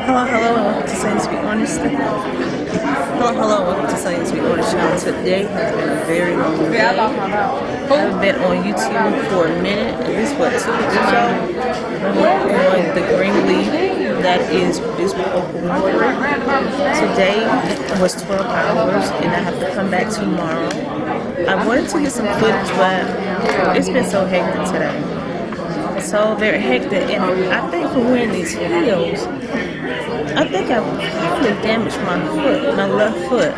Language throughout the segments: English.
Hello, and welcome to Science Be Honest. Hello, and welcome to Science Be Honest channel. Today has been a very long day. I haven't been on YouTube for a minute, at least what, 2 weeks or so. I'm working on the Greenleaf that is produced by Oprah Winfrey. Today was 12 hours, and I have to come back tomorrow. I wanted to get some footage, but it's been so hectic today. So very hectic, and I think for wearing these heels, I think I probably damaged my foot, my left foot.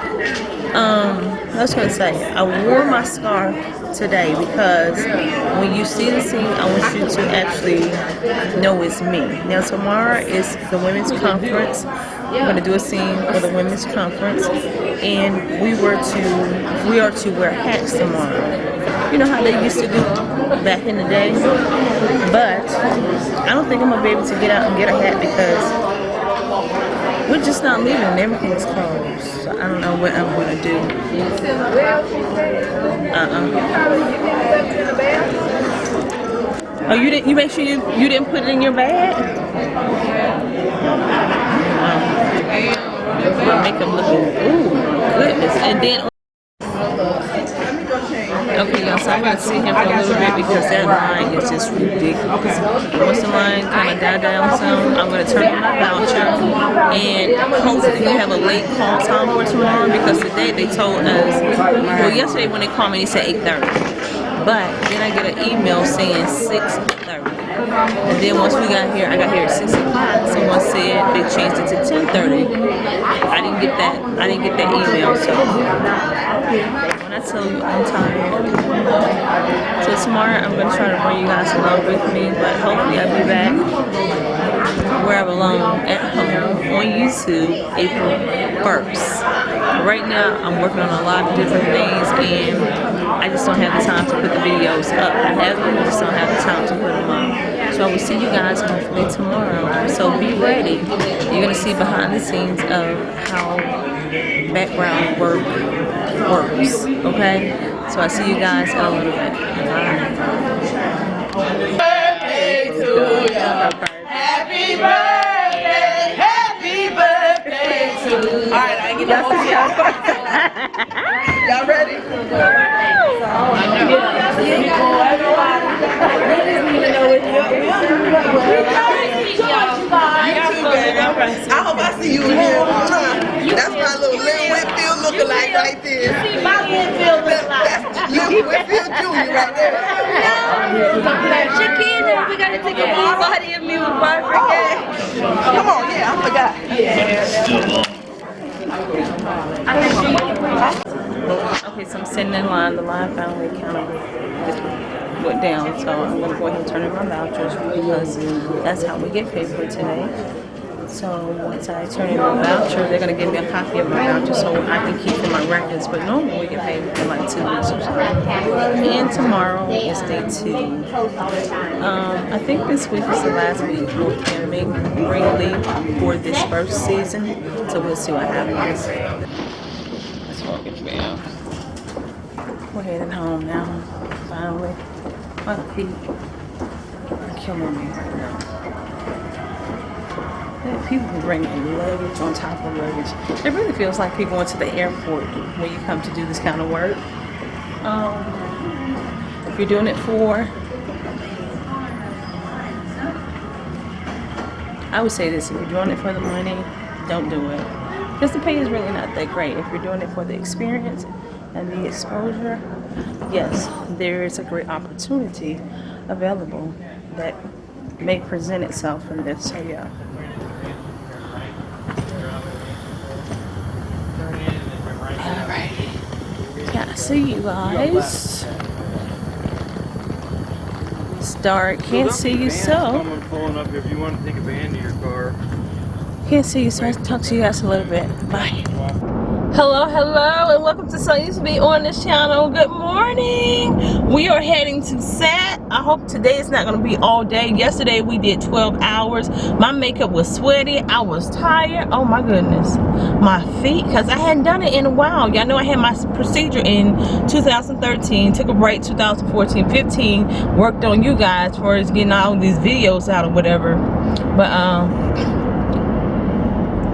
I was gonna say, I wore my scarf today because when you see the scene, I want you to actually know it's me. Now tomorrow is the women's conference. We're gonna do a scene for the women's conference, and we are to wear hats tomorrow. You know how they used to do back in the day? But I don't think I'm gonna be able to get out and get a hat because we're just not leaving. Everything's closed. So I don't know what I'm gonna do. Oh, you didn't? You make sure you didn't put it in your bag? Make them looking. Ooh, goodness. And then. Okay, y'all, so I'm going to sit here for a little bit because that line is just ridiculous. Once the line kind of die down some, I'm going to turn on my voucher and hopefully we have a late call time for tomorrow because today they told us, well, yesterday when they called me, they said 8:30. But then I get an email saying 6:30. And then once we got here, I got here at 6 o'clock. Someone said they changed it to 10:30. I didn't get that email, so when I tell you I'm tired. So tomorrow I'm gonna try to bring you guys along with me, but hopefully I'll be back where I belong at home on YouTube April 1st. Right now I'm working on a lot of different things and I just don't have the time to put the videos up. I have them, I just don't have the time to put them up. So I will see you guys hopefully tomorrow. So be ready. You're gonna see behind the scenes of how background work works. Okay? So I'll see you guys in a little bit. Bye. Birthday to you. Happy birthday. Happy birthday to you. Alright, I get the whole y'all ready? I hope I see you in here. That's my little Whitfield lookalike right there. See my Winfield look like. That's Whitfield Jr. right there. Shakina, we gotta take a body of me with my forget. Come on, yeah, I forgot. Okay, so I'm sitting in line. The line finally kind of went down, so I'm going to go ahead and turn in my vouchers because that's how we get paid for today. So once I turn in my voucher, they're going to give me a copy of my voucher so I can keep in my records. But normally we get paid in like 2 weeks or so. And tomorrow is day 2. I think this week is the last week of filming Greenleaf for this first season. So we'll see what happens. Let's walk it down. We're heading home now. Finally. My feet are killing me right now. People bringing luggage on top of luggage. It really feels like people went to the airport when you come to do this kind of work. If you're doing it for, I would say this, if you're doing it for the money, don't do it. Because the pay is really not that great. If you're doing it for the experience and the exposure, yes, there is a great opportunity available that may present itself from this, so yeah. Yeah, see you guys. Start. Can't see you, so. Someone pulling up if you want to take a van to your car. Can't see you, so I'll talk to you guys a little bit. Bye. Hello, and welcome to Sonyabeonit on this channel. Good morning. We are heading to set. I hope today is not going to be all day. Yesterday we did 12 hours. My makeup was sweaty. I was tired. Oh my goodness. My feet, because I hadn't done it in a while. Y'all know I had my procedure in 2013. Took a break 2014, 15. Worked on you guys for getting all these videos out or whatever. But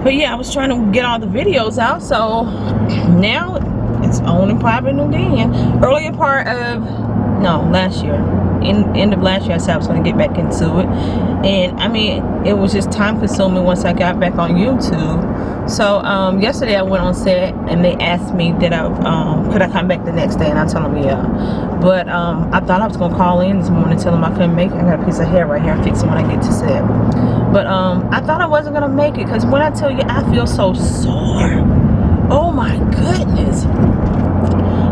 But yeah, I was trying to get all the videos out, so now it's on and popping again. Earlier part of, no, last year, end of last year, I said I was going to get back into it. And I mean, it was just time consuming once I got back on YouTube. So yesterday I went on set and they asked me that could I come back the next day, and I told them yeah. But I thought I was going to call in this morning, tell them I couldn't make it. I got a piece of hair right here, I'm fixing when I get to set. But I thought I wasn't going to make it, because when I tell you I feel so sore, oh my goodness,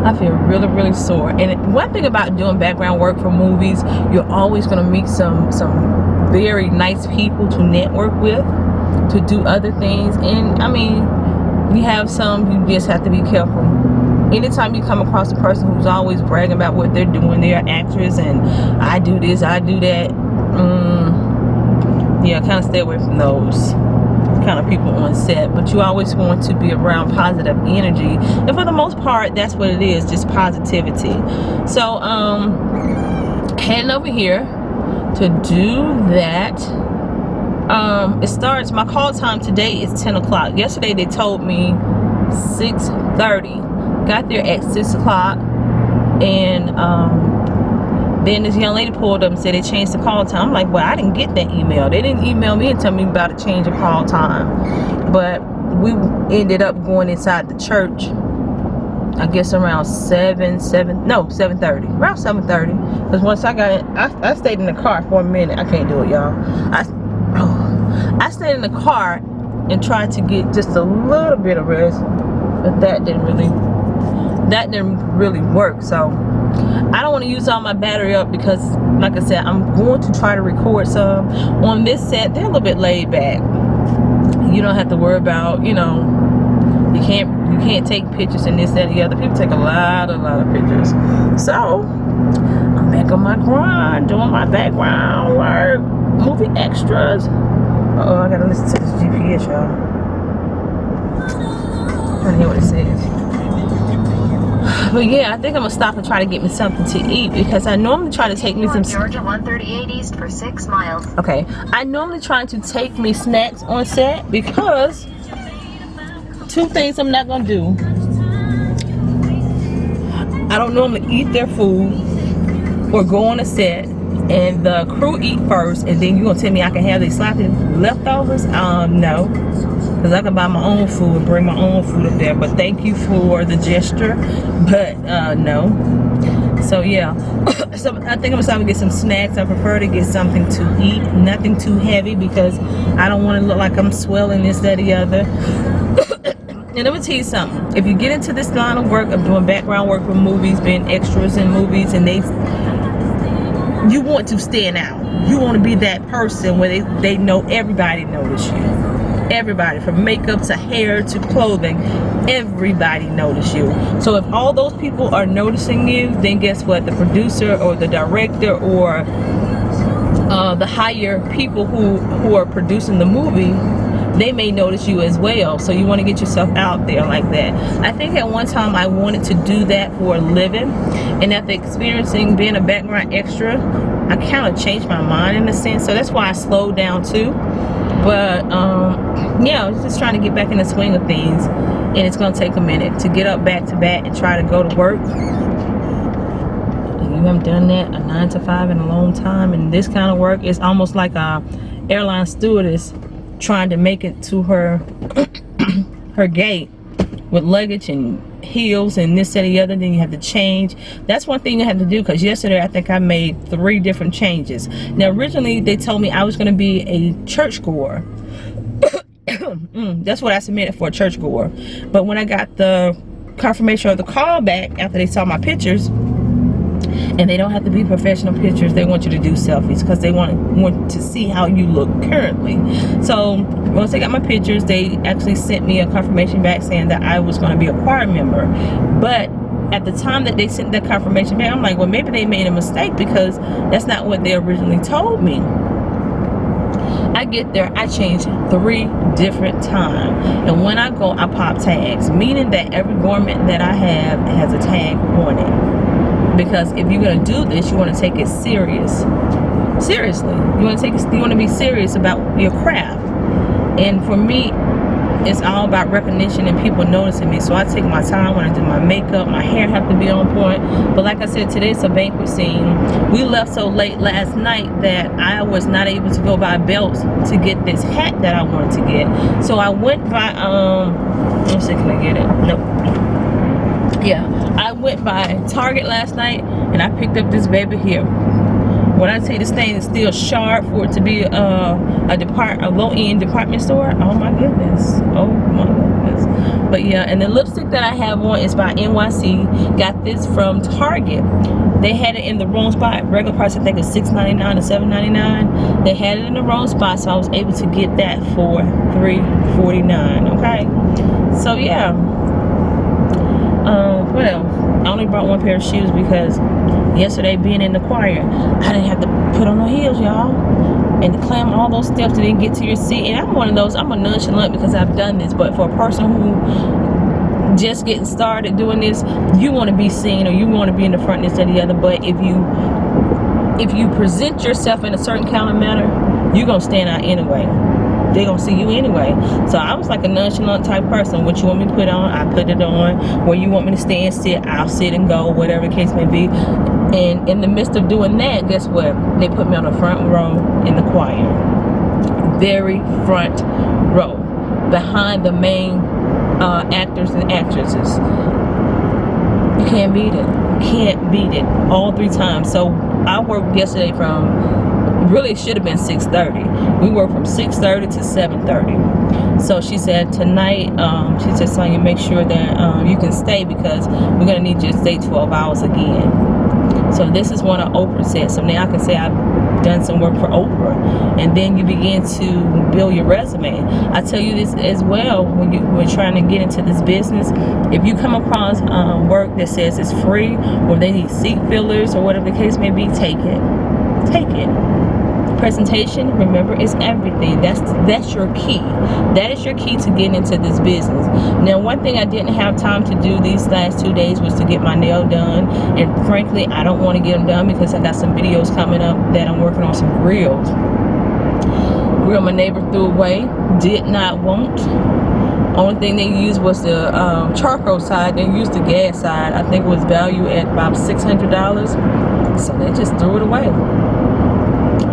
I feel really, really sore. And one thing about doing background work for movies, you're always going to meet some very nice people to network with, to do other things. And I mean, you have some, you just have to be careful. Anytime you come across a person who's always bragging about what they're doing, they're an actress and I do this, I do that, yeah, kind of stay away from those kind of people on set. But you always want to be around positive energy, and for the most part that's what it is, just positivity. So heading over here to do that. It starts, my call time today is 10 o'clock. Yesterday they told me 6:30. Got there at 6 o'clock, and then this young lady pulled up and said they changed the call time. I'm like, well, I didn't get that email. They didn't email me and tell me about a change of call time. But we ended up going inside the church, I guess around 7:30. Around 7:30. Because once I got in, I stayed in the car for a minute. I can't do it, y'all. I stayed in the car and tried to get just a little bit of rest, but that didn't really work. So I don't want to use all my battery up, because like I said, I'm going to try to record some. On this set, they're a little bit laid back. You don't have to worry about, you know, you can't take pictures and this, that, and the other. People take a lot of pictures. So I'm back on my grind, doing my background work, movie extras. Uh-oh, I gotta listen to this GPS, y'all. Trying to hear what it says. But yeah, I think I'm gonna stop and try to get me something to eat, because I normally try to take me some. Georgia 138 East for 6 miles. Okay, I normally try to take me snacks on set, because two things I'm not gonna do. I don't normally eat their food or go on a set and the crew eat first, and then you gonna tell me I can have these sloppy leftovers? No, because I can buy my own food and bring my own food up there. But thank you for the gesture, but no. So yeah, so I think I'm gonna stop and get some snacks. I prefer to get something to eat, nothing too heavy, because I don't want to look like I'm swelling this, that, the other. And let me tell you something, if you get into this line of work of doing background work for movies, being extras in movies, and you want to stand out. You want to be that person where they know everybody notice you. Everybody, from makeup to hair to clothing, everybody notice you. So if all those people are noticing you, then guess what? The producer or the director or the higher people who are producing the movie, they may notice you as well. So you want to get yourself out there like that. I think at one time I wanted to do that for a living, and after experiencing being a background extra, I kind of changed my mind in a sense. So that's why I slowed down too. But yeah, I was just trying to get back in the swing of things, and it's gonna take a minute to get up back to back and try to go to work. You haven't done that, a 9 to 5 in a long time, and this kind of work is almost like a airline stewardess trying to make it to her her gate with luggage and heels and this, that, and the other. Then you have to change. That's one thing you have to do, because yesterday I think I made 3 different changes. Now originally they told me I was going to be a churchgoer. That's what I submitted for, a churchgoer. But when I got the confirmation of the call back after they saw my pictures, and they don't have to be professional pictures, they want you to do selfies, because they want to see how you look currently. So once they got my pictures, they actually sent me a confirmation back saying that I was going to be a choir member. But at the time that they sent that confirmation back, I'm like, well, maybe they made a mistake, because that's not what they originally told me. I get there, I change 3 different times, and when I go, I pop tags, meaning that every garment that I have has a tag on it. Because if you're gonna do this, you want to take it seriously. You want to be serious about your craft. And for me, it's all about recognition and people noticing me. So I take my time when I do my makeup. My hair have to be on point. But like I said, today's a banquet scene. We left so late last night that I was not able to go buy belts to get this hat that I wanted to get. So I went by let me see, can I get it? Nope. Yeah, I went by Target last night and I picked up this baby here. When I say this thing is still sharp for it to be a low-end department store, oh my goodness, oh my goodness. But yeah, and the lipstick that I have on is by NYC. Got this from Target. They had it in the wrong spot. Regular price I think is $6.99 or $7.99. They had it in the wrong spot, so I was able to get that for $3.49. Okay, so yeah. What else? I only brought one pair of shoes because yesterday being in the choir, I didn't have to put on no heels, y'all, and to climb all those steps to then get to your seat. And I'm one of those, I'm a nonchalant because I've done this, but for a person who just getting started doing this, you want to be seen or you want to be in the front instead of the other. But if you present yourself in a certain kind of manner, you're gonna stand out anyway. They're gonna see you anyway. So I was like a nonchalant type person. What you want me to put on, I put it on. Where you want me to stay and sit, I'll sit and go, whatever the case may be. And in the midst of doing that, guess what? They put me on the front row in the choir. Very front row. Behind the main actors and actresses. You can't beat it. Can't beat it. All 3 times. So I worked yesterday from, really it should have been 6:30. We worked from 6:30 to 7:30. So she said tonight, she said, Sonya, make sure that you can stay because we're gonna need you to stay 12 hours again. So this is one of Oprah's sets. So now I can say I've done some work for Oprah, and then you begin to build your resume. I tell you this as well, when we're trying to get into this business, if you come across work that says it's free or they need seat fillers or whatever the case may be, take it. Take it. Presentation, remember, is everything. That's your key. That is your key to getting into this business. Now, one thing I didn't have time to do these last 2 days was to get my nail done, and frankly, I don't want to get them done because I got some videos coming up that I'm working on some grills. Grill my neighbor threw away. Did not want. Only thing they used was the charcoal side. They used the gas side. I think it was valued at about $600. So they just threw it away.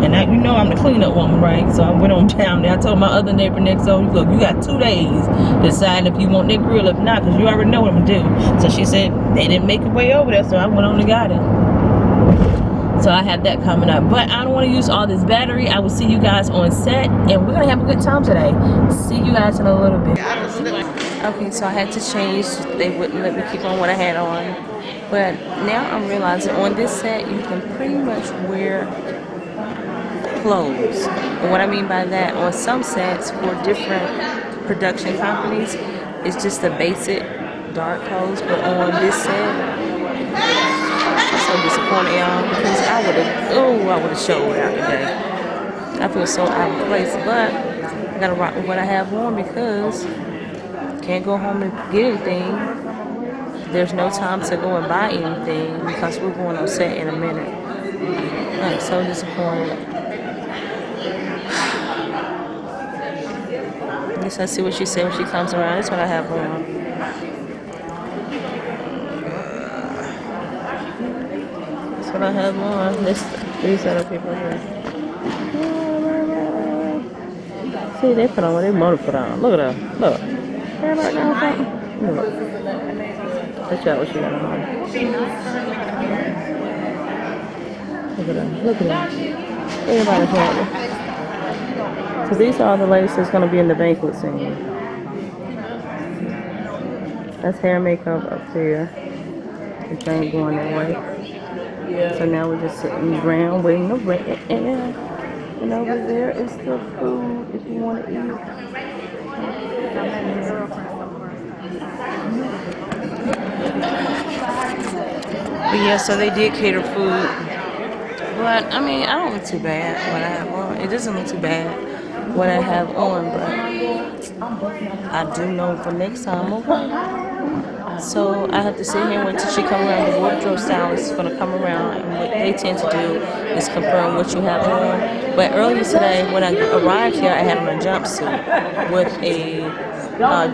And you know I'm the cleanup woman, right? So I went on down there. I told my other neighbor next door, look, you got 2 days to decide if you want that grill. If not, because you already know what I'm going to do. So she said they didn't make it way over there, so I went on and got it. So I have that coming up. But I don't want to use all this battery. I will see you guys on set, and we're going to have a good time today. See you guys in a little bit. Okay, so I had to change. They wouldn't let me keep on what I had on. But now I'm realizing on this set, you can pretty much wear clothes. And what I mean by that, on some sets for different production companies, it's just the basic dark clothes. But on this set, I'm so disappointed, y'all, because I would have showed out today. I feel so out of place, but I gotta rock with what I have on because can't go home and get anything. There's no time to go and buy anything because we're going on set in a minute. I'm so disappointed. I guess I see what she said when she comes around. That's what I have on. That's what I have on. These other people here. See, they put on what they want to put on. Look at her. Look. Everybody got something. Look. Let's check what she got on. Look at that. Look at that. Everybody's happy. Because these are all the ladies that's going to be in the banquet scene. That's hair and makeup up there. This ain't going that way. So now we're just sitting around waiting around. And over there is the food if you want to eat. But yeah, so they did cater food. But I mean, I don't look too bad what I have on. It doesn't look too bad what I have on, but I do know for next time, okay? I So I have to sit here and wait till she come around. The wardrobe stylist is going to come around, and what they tend to do is confirm what you have on. But earlier today, when I arrived here, I had on a jumpsuit with a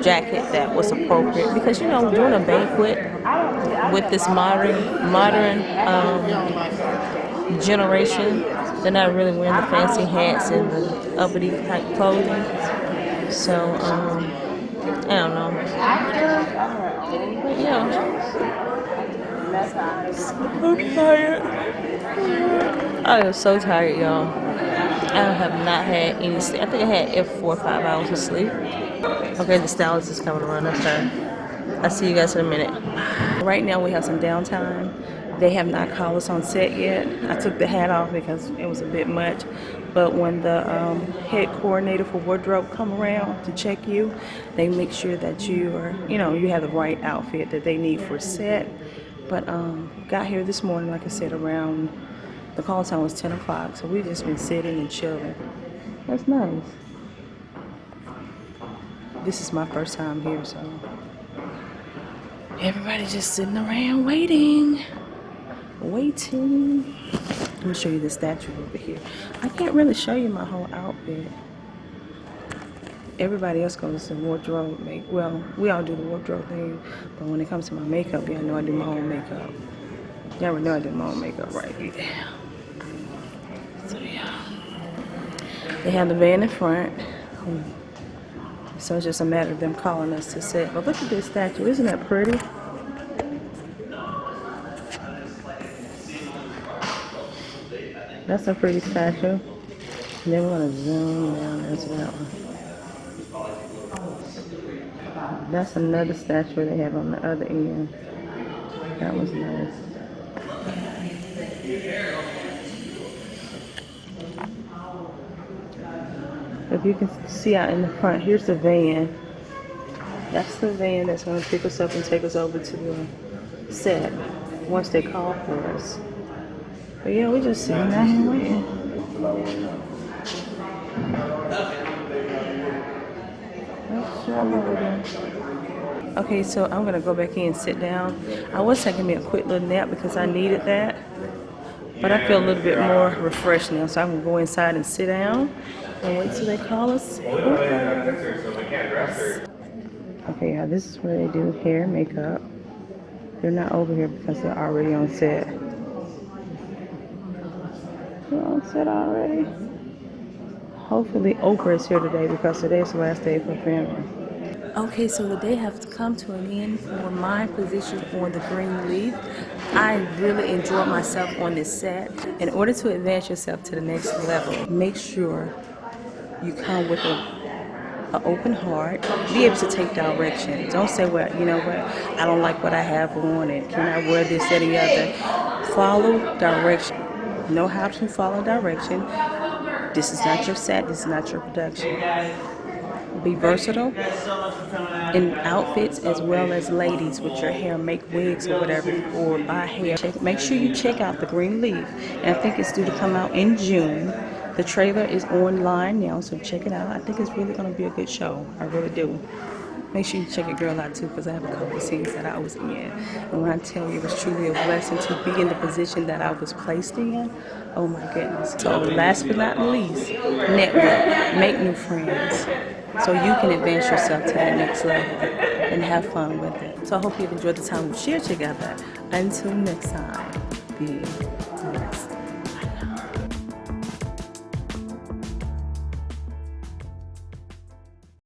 jacket that was appropriate because, you know, doing a banquet with this modern generation, they're not really wearing the fancy hats and the uppity type clothing. So I don't know. But yeah, I'm tired. I am so tired, y'all. I have not had any sleep. I think I had 4 or 5 hours of sleep. Okay, the stylist is coming around. That's fine. I'll see you guys in a minute. Right now we have some downtime. They have not called us on set yet. I took the hat off because it was a bit much. But when the head coordinator for wardrobe come around to check you, they make sure that you are, you know, you have the right outfit that they need for set. But got here this morning, like I said, around the call time was 10 o'clock. So we've just been sitting and chilling. That's nice. This is my first time here, so everybody just sitting around waiting. Let me show you the statue over here. I can't really show you my whole outfit. Everybody else goes to wardrobe well, we all do the wardrobe thing, but when it comes to my makeup, y'all know I do my own makeup. Y'all already know I do my own makeup right there. So yeah, they have the van in front. So it's just a matter of them calling us to set. But look at this statue, isn't that pretty? That's a pretty statue. And then we're going to zoom down into that one. That's another statue they have on the other end. That was nice. If you can see out in the front, here's the van. That's the van that's going to pick us up and take us over to the set once they call for us. But yeah, we just sitting down here waiting. Okay, so I'm gonna go back in and sit down. I was taking me a quick little nap because I needed that, but I feel a little bit more refreshed now, so I'm gonna go inside and sit down and wait till they call us. Okay, yeah, this is where they do hair and makeup. They're not over here because they're already on set. They're on set already. Hopefully Oprah is here today because today is the last day for filming. Okay, so the day has come to an end for my position on the Greenleaf. I really enjoyed myself on this set. In order to advance yourself to the next level, make sure you come with an open heart. Be able to take direction. Don't say, well, you know what, I don't like what I have on and can I wear this, that, or the other. Follow direction. Know how to follow direction. This is not your set, this is not your production. Be versatile in outfits as well as ladies with your hair, make wigs or whatever, or buy hair. Make sure you check out the Greenleaf, and I think it's due to come out in June. The trailer is online now, so check it out. I think it's really going to be a good show. I really do. Make sure you check your girl out too, because I have a couple of scenes that I was in. And when I tell you, it was truly a blessing to be in the position that I was placed in. Oh my goodness. So last but not least, network, make new friends, so you can advance yourself to that next level and have fun with it. So I hope you've enjoyed the time we shared together. Until next time, be blessed.